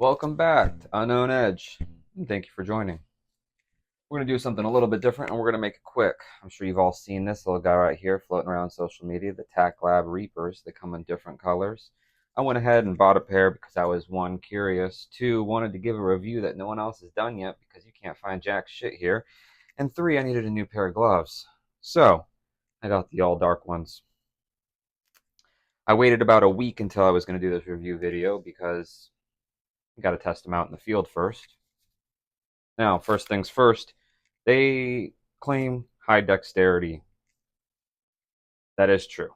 Welcome back to Unknown Edge, and thank you for joining. We're going to do something a little bit different, and we're going to make it quick. I'm sure you've all seen this little guy right here floating around social media, the TacLab Reapers. They come in different colors. I went ahead and bought a pair because I was, one, curious, two, wanted to give a review that no one else has done yet because you can't find jack shit here, and three, I needed a new pair of gloves. So, I got the all-dark ones. I waited about a week until I was going to do this review video because you got to test them out in the field first. Now, first things first, they claim high dexterity. That is true.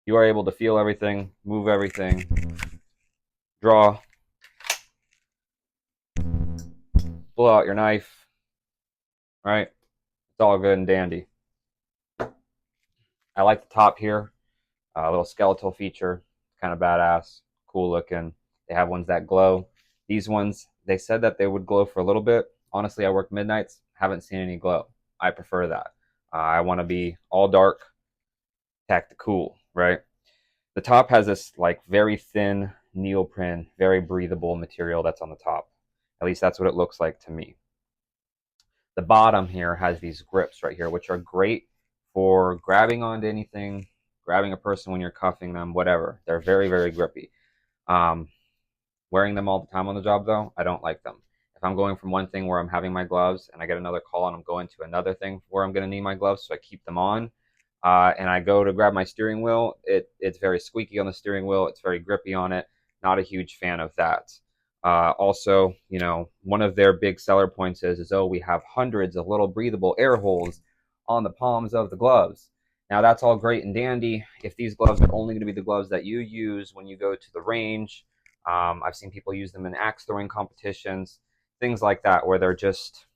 You are able to feel everything, move everything, draw, pull out your knife, right? It's all good and dandy. I like the top here, a little skeletal feature, kind of badass, cool looking. They have ones that glow. These ones, they said that they would glow for a little bit. Honestly, I work midnights, haven't seen any glow. I prefer that. I want to be all dark, tactical, right? The top has this like very thin neoprene, very breathable material that's on the top. At least that's what it looks like to me. The bottom here has these grips right here, which are great for grabbing onto anything, grabbing a person when you're cuffing them, whatever. They're very, very grippy. Um, Wearing them all the time on the job, though, I don't like them. If I'm going from one thing where I'm having my gloves and I get another call and I'm going to another thing where I'm going to need my gloves, so I keep them on, and I go to grab my steering wheel, it's very squeaky on the steering wheel. It's very grippy on it. Not a huge fan of that. Also, one of their big seller points is, oh, we have hundreds of little breathable air holes on the palms of the gloves. Now, that's all great and dandy if these gloves are only going to be the gloves that you use when you go to the range. I've seen people use them in axe throwing competitions, things like that, where they're just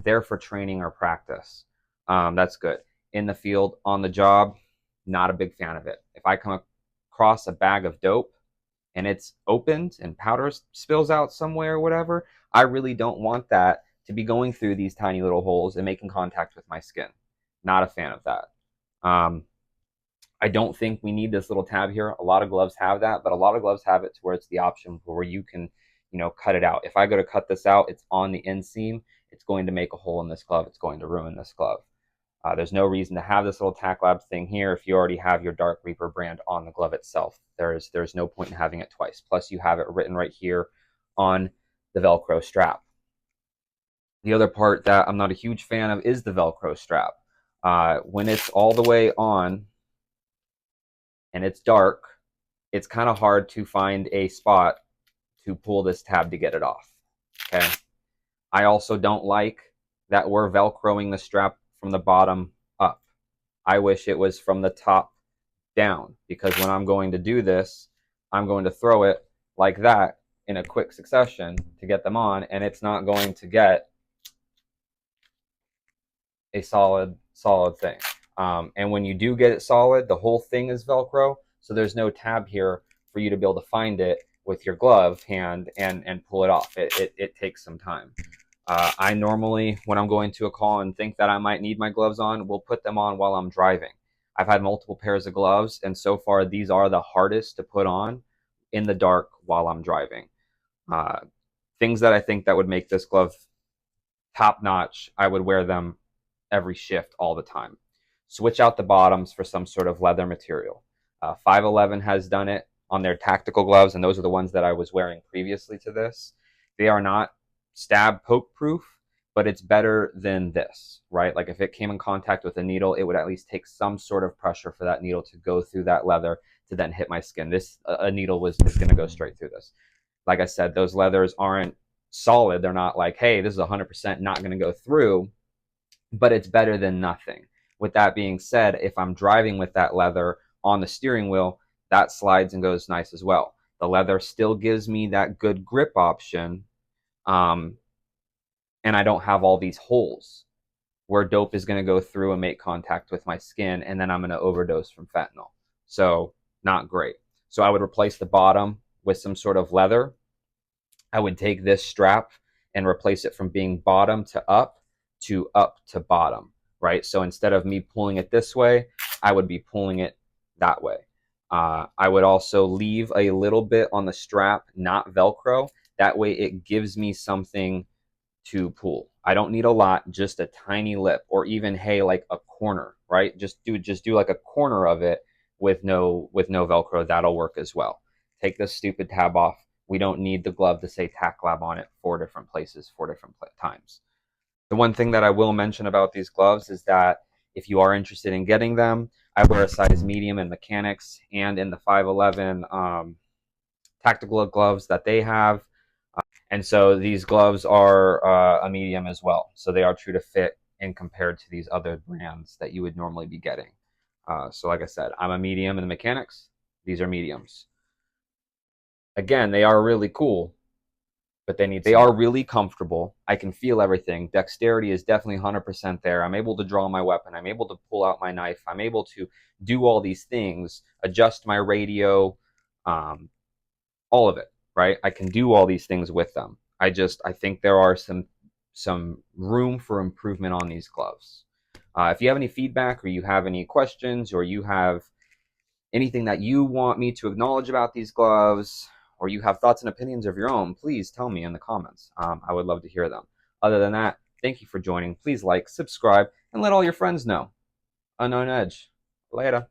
there for training or practice. That's good. In the field, on the job, not a big fan of it. If I come across a bag of dope and it's opened and powder spills out somewhere or whatever, I really don't want that to be going through these tiny little holes and making contact with my skin. Not a fan of that. I don't think we need this little tab here. A lot of gloves have that, but a lot of gloves have it to where it's the option where you can, cut it out. If I go to cut this out, it's on the inseam. It's going to make a hole in this glove. It's going to ruin this glove. There's no reason to have this little TacLab thing here if you already have your Dark Reaper brand on the glove itself. There's no point in having it twice. Plus, you have it written right here on the Velcro strap. The other part that I'm not a huge fan of is the Velcro strap. When it's all the way on and it's dark, it's kind of hard to find a spot to pull this tab to get it off. Okay. I also don't like that we're Velcroing the strap from the bottom up. I wish it was from the top down, because when I'm going to do this, I'm going to throw it like that in a quick succession to get them on, and it's not going to get a solid thing. And when you do get it solid, the whole thing is Velcro, so there's no tab here for you to be able to find it with your glove hand and pull it off. It takes some time. I normally, when I'm going to a call and think that I might need my gloves on, will put them on while I'm driving. I've had multiple pairs of gloves, and so far these are the hardest to put on in the dark while I'm driving. Things that I think that would make this glove top notch, I would wear them every shift all the time. Switch out the bottoms for some sort of leather material. 511 has done it on their tactical gloves, and those are the ones that I was wearing previously to this. They are not stab poke proof, but it's better than this, right? Like if it came in contact with a needle, it would at least take some sort of pressure for that needle to go through that leather to then hit my skin. This a needle is going to go straight through this. Like I said, those leathers aren't solid. They're not like, hey, this is 100% not going to go through, but it's better than nothing. With that being said, if I'm driving with that leather on the steering wheel, that slides and goes nice as well. The leather still gives me that good grip option, and I don't have all these holes where dope is going to go through and make contact with my skin, and then I'm going to overdose from fentanyl. So not great. So I would replace the bottom with some sort of leather. I would take this strap and replace it from being bottom to up to bottom, right? So instead of me pulling it this way, I would be pulling it that way. I would also leave a little bit on the strap, not Velcro. That way it gives me something to pull. I don't need a lot, just a tiny lip, or even, hey, like a corner, right? Just do like a corner of it with no Velcro. That'll work as well. Take this stupid tab off. We don't need the glove to say TacLab on it 4 different places, 4 different times. The one thing that I will mention about these gloves is that if you are interested in getting them, I wear a size medium in mechanics and in the 511 tactical gloves that they have. And so these gloves are a medium as well. So they are true to fit and compared to these other brands that you would normally be getting. So like I said, I'm a medium in the mechanics. These are mediums. Again, they are really cool, but they are really comfortable. I can feel everything. Dexterity is definitely 100% there. I'm able to draw my weapon. I'm able to pull out my knife. I'm able to do all these things, adjust my radio, um, all of it, right? I can do all these things with them. I think there are some room for improvement on these gloves. If you have any feedback or you have any questions or you have anything that you want me to acknowledge about these gloves or you have thoughts and opinions of your own, please tell me in the comments. I would love to hear them. Other than that, thank you for joining. Please like, subscribe, and let all your friends know. Unknown Edge. Later.